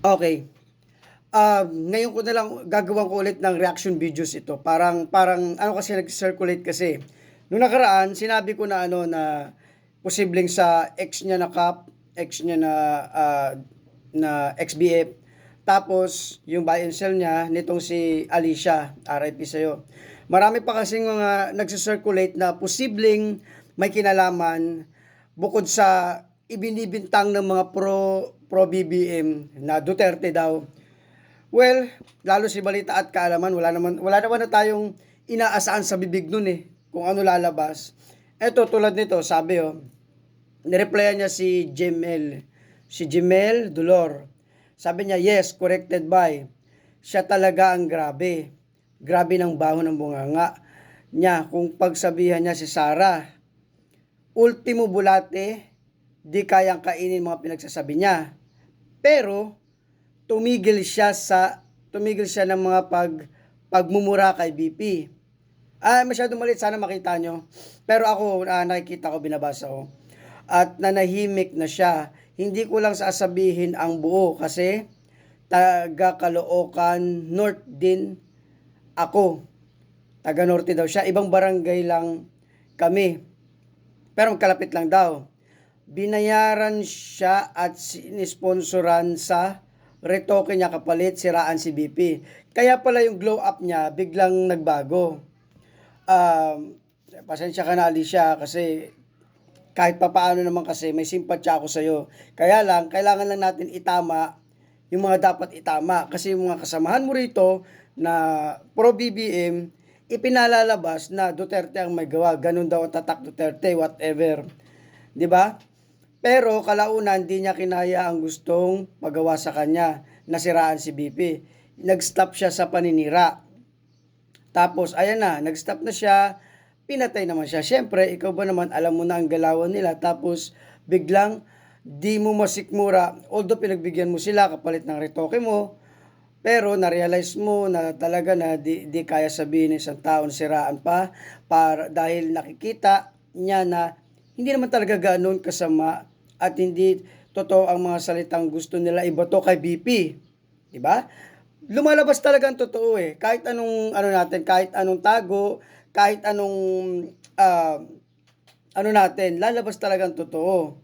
Okay. Ngayon ko na lang gagawan ko ulit ng reaction videos ito. Parang ano kasi nag-circulate kasi. Nung nakaraan, sinabi ko na ano na posibleng sa ex niya na ex niya na ex-BF. Tapos yung buy and sell niya nitong si Alicia, RIP sa'yo. Marami pa kasing mga nagsi-circulate na posibleng may kinalaman bukod sa ibinibintang ng mga pro BBM na Duterte daw. Well, lalo si Balita at Kaalaman, wala naman na tayong inaasahan sa bibig nun kung ano lalabas. Eto, tulad nito, sabi nireplyan niya si Jemel Dolor. Sabi niya, yes, corrected by. Siya talaga ang grabe. Grabe ng baho ng bunganga niya kung pagsabihan niya si Sarah. Ultimo bulate, di kayang kainin mga pinagsasabi niya. Pero, tumigil siya ng mga pagmumura kay BP. Masyadong maliit, sana makita nyo. Pero ako, nakikita ko, binabasa ko. At nanahimik na siya. Hindi ko lang sasabihin ang buo kasi taga Caloocan North din ako. Taga Norte daw siya. Ibang barangay lang kami. Pero magkalapit lang daw. Binayaran siya at sinisponsoran sa retoke niya kapalit siraan si BP. Kaya pala yung glow up niya biglang nagbago. Pasensya ka na Alicia kasi kahit papaano naman kasi may simpatya ako sa'yo. Kaya lang, kailangan lang natin itama yung mga dapat itama. Kasi yung mga kasamahan mo rito na pro-BBM, ipinalalabas na Duterte ang may gawa. Ganun daw ang tatak Duterte, whatever. 'Di ba? Pero kalaunan, di niya kinaya ang gustong magawa sa kanya. Nasiraan si BP. Nag-stop siya sa paninira. Tapos, ayan na, nag-stop na siya, pinatay naman siya. Siyempre, ikaw ba naman, alam mo na ang galawan nila, tapos biglang, di mo masikmura, although pinagbigyan mo sila kapalit ng retoke mo, pero na-realize mo na talaga na di kaya sabihin ng isang tao na siraan pa, dahil nakikita niya na hindi naman talaga ganoon kasama at hindi totoo ang mga salitang gusto nila ibato kay BP. Diba? Lumalabas talaga ang totoo Kahit anong ano natin, kahit anong tago, kahit anong ano natin, lalabas talaga ang totoo.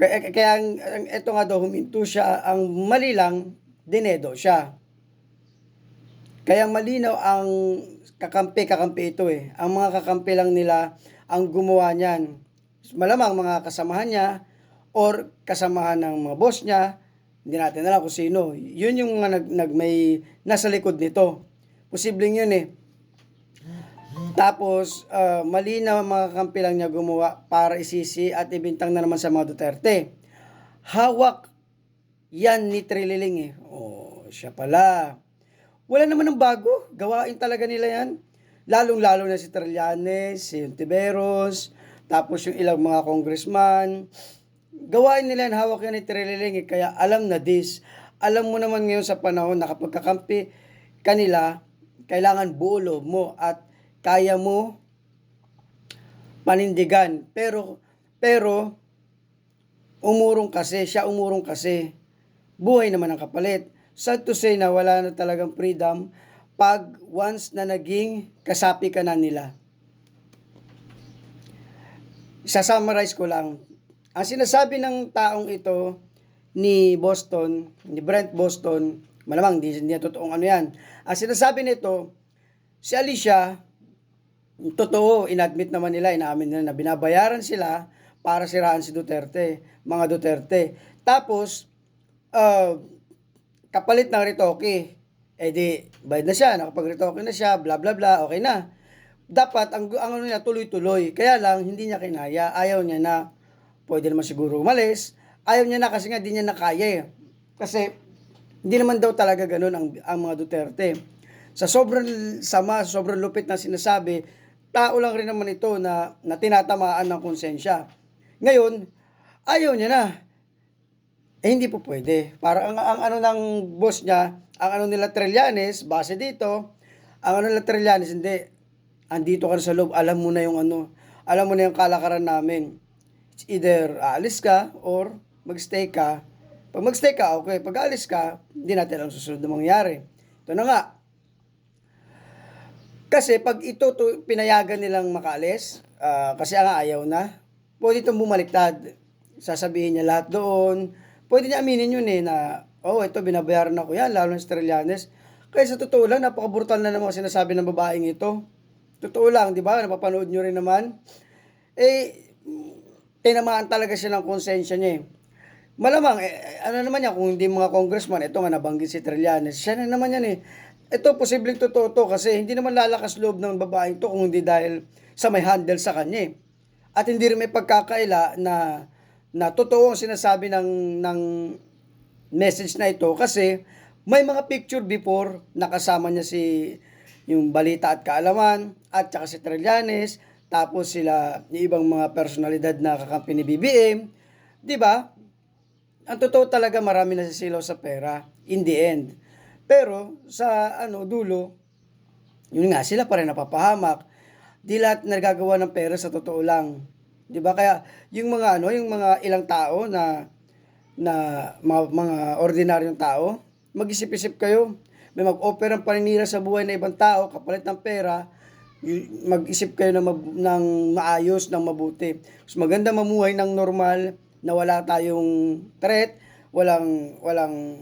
Kaya ito nga daw, huminto siya, ang mali lang, dinedo siya. Kaya malinaw ang kakampi ito Ang mga kakampi lang nila ang gumawa niyan. Malamang mga kasamahan niya or kasamahan ng mga boss niya, hindi natin alam kung sino. Yun yung mga may nasa likod nito. Posibleng yun Tapos, malinaw ang mga kakampi lang niya gumawa para isisi at ibintang na naman sa mga Duterte. Hawak yan ni Trililing siya pala. Wala naman ng bago. Gawain talaga nila yan. Lalong-lalo na si Trillanes, si Tiberos, tapos yung ilang mga congressman. Gawain nila yan, hawak yan ni Trililing Kaya alam na this. Alam mo naman ngayon sa panahon na kapag kakampi kanila, kailangan buo loob mo at kaya mo panindigan. Pero, umurong kasi. Buhay naman ang kapalit. Sad to say na wala na talagang freedom pag once na naging kasapi ka na nila. Isa-summarize ko lang. Ang sinasabi ng taong ito ni Brent Boston, malamang hindi totoong ano yan. Ang sinasabi nito, si Alicia, totoo, inadmit naman nila, inaamin nila na binabayaran sila para siraan si Duterte, mga Duterte. Tapos, kapalit ng retoke, bayad na siya, nakapag-retoke na siya, bla bla bla, okay na. Dapat, ang ano niya, tuloy-tuloy. Kaya lang, hindi niya kinaya. Ayaw niya na, pwede naman siguro umalis. Ayaw niya na kasi nga, di niya nakaya Kasi, hindi naman daw talaga ganun ang mga Duterte. Sa sobrang sama, sobrang lupit na sinasabi, tao lang rin naman ito na tinatamaan ng konsensya. Ngayon, ayaw niya na. Hindi po pwede. Para ang ano ng boss niya, ang ano nila Trillanes, base dito, ang ano nila Trillanes, hindi. Andito ka sa loob, alam mo na yung ano, alam mo na yung kalakaran namin. It's either aalis ka or magstay ka Pag magstay ka, okay. Pag alis ka, hindi natin alam susunod na mangyayari. Ito na nga. Kasi pag ito pinayagan nilang makaalis, kasi nga ayaw na, pwede itong bumaliktad. Sasabihin niya lahat doon. Pwede niya aminin yun na, ito binabayaran ako yan, lalo ng Australianes. Kaya sa totoo lang, napaka-brutal na mga sinasabi ng babaeng ito. Totoo lang, di ba? Napapanood nyo rin naman. Tinamaan talaga siya ng konsensya niya eh. Malamang, ano naman yan, kung hindi mga congressman, ito nga nabanggit si Trillanes, siya na naman yan eh. Ito, posibleng totoo to kasi hindi naman lalakas loob ng babaeng to kung hindi dahil sa may handle sa kanya eh. At hindi rin may pagkakaila na totoo ang sinasabi ng message na ito kasi may mga picture before nakasama niya yung Balita at Kaalaman at saka si Trillanes, tapos sila yung ibang mga personalidad na kakampi ni BBM, di ba? Ang totoo talaga marami nasisilaw sa pera in the end. Pero sa dulo, yun nga sila pa rin napapahamak. Di lahat nagagawa ng pera sa totoo lang. 'Di ba? Kaya yung mga yung mga ilang tao na mga ordinaryong tao, mag-isip-isip kayo. May mag-offer ng paninira sa buhay ng ibang tao kapalit ng pera, mag-isip kayo ng maayos, ng mabuti. Mas maganda mamuhay ng normal na wala tayong threat, walang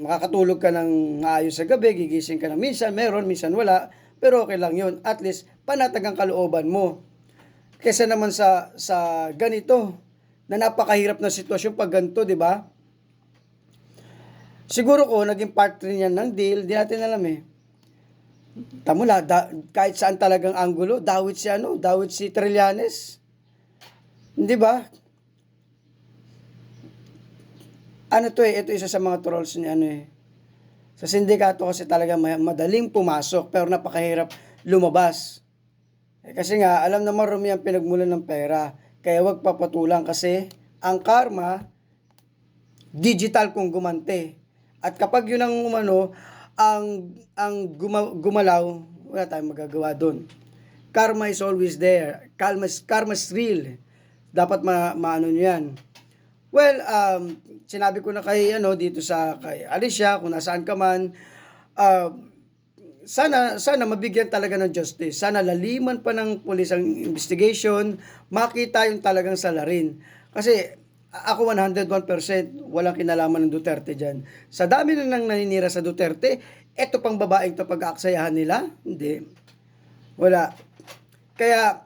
makakatulog ka ng maayos sa gabi, gigising ka ng minsan, meron, minsan wala, pero okay lang yun. At least, panatag ang kalooban mo. Kesa naman sa ganito, na napakahirap na sitwasyon pag ganito, di ba? Siguro ko, naging part rin yan ng deal, di natin alam eh. Tamula, kahit saan talagang anggulo, dawit si Trillanes. Di ba? Ito isa sa mga trolls ni sa sindikato kasi talaga madaling pumasok pero napakahirap lumabas. Kasi nga, alam naman marumi ang pinagmulan ng pera. Kaya wag papatulang kasi ang karma, digital kung gumante. At kapag yun ang gumalaw, wala tayong magagawa doon. Karma is always there. Karma is real. Dapat maano nyo yan. Well, sinabi ko na kay dito kay Alicia, kung nasaan ka man, sana mabigyan talaga ng justice. Sana laliman pa ng pulis ang investigation, makita yung talagang salarin. Kasi ako 101% walang kinalaman ng Duterte dyan. Sa dami na nang naninira sa Duterte, eto pang babaeng to pag-aaksayahan nila? Hindi. Wala. Kaya,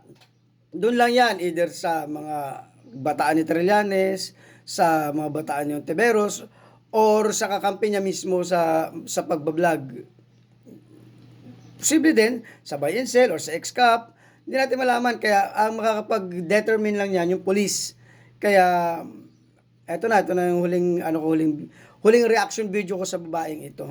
doon lang yan, either sa mga bataan ni Trillanes, sa mga bataan yung Tiberos, or sa kakampi niya mismo sa pagbablog. Posible din sa buy and sell or sa ex-cap, hindi natin malaman. Kaya ang makakapag-determine lang yan yung police. Kaya ito na yung huling reaction video ko sa babaeng ito.